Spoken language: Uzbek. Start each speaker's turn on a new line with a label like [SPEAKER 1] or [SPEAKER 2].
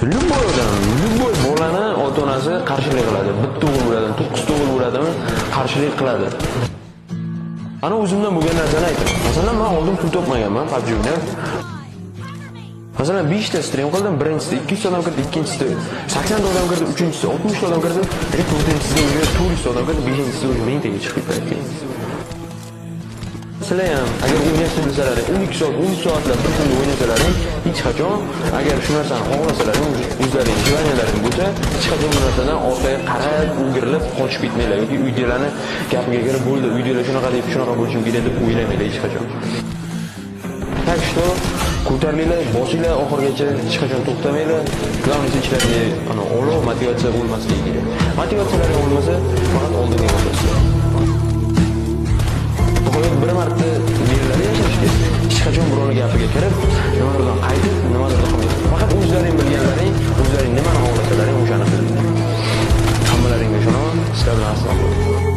[SPEAKER 1] Любой bolani ota-onasi qarshilik qiladi. Bitta o'g'il bo'ladimi, 9 ta o'g'il bo'ladimi, qarshilik qiladi. Ana o'zimdan bo'lgan narsani aytaman. Masalan, men oldin pul topmaganman PUBG'da. Masalan, 5 ta stream qildim, birinchisida 200 odam kirdi, ikkinchisida 80 ta odam kirdi, uchinchisida 60 ta odam kirdi, to'rtinchisida 400 ta odam kirdi, bechinchisida 1000 taga chiqib ketdi. Sizlar ham agar o'ynashni bilsalaring, 12 soat, 13 soatlab bir kunda o'ynasalaring, hech qachon agar shu narsani xohlasalaring, o'zlaring jivanalaring bo'lsa, hech qachon bu narsadan orqaga qarab, o'girilib qochib ketmanglar yoki uydalarni gapiga kirib bo'ldi, uydalar shunaqa deb shunaqa bo'lishim kerak deb o'ylamanglar hech qachon. Так что ko'taringlar, bosinglar oxirigacha, hech qachon to'xtamanglar. Glавное ichlarga ana olov motivatsiya bo'lmasligi kerak. Motivatsiyalaring bo'lmasa, faqat oldinga botasizlar. Bir marta beriladi yashashga. Hech qachon birovning gapiga kirib, nimalardan qaytib, nimalardan qilmaydi. Faqat o'zlaring bilganlaring, o'zlaring nimani xohlasalaring o'shani qilinglar. Hammalaringga ishonaman. Sizlar bilan aslo.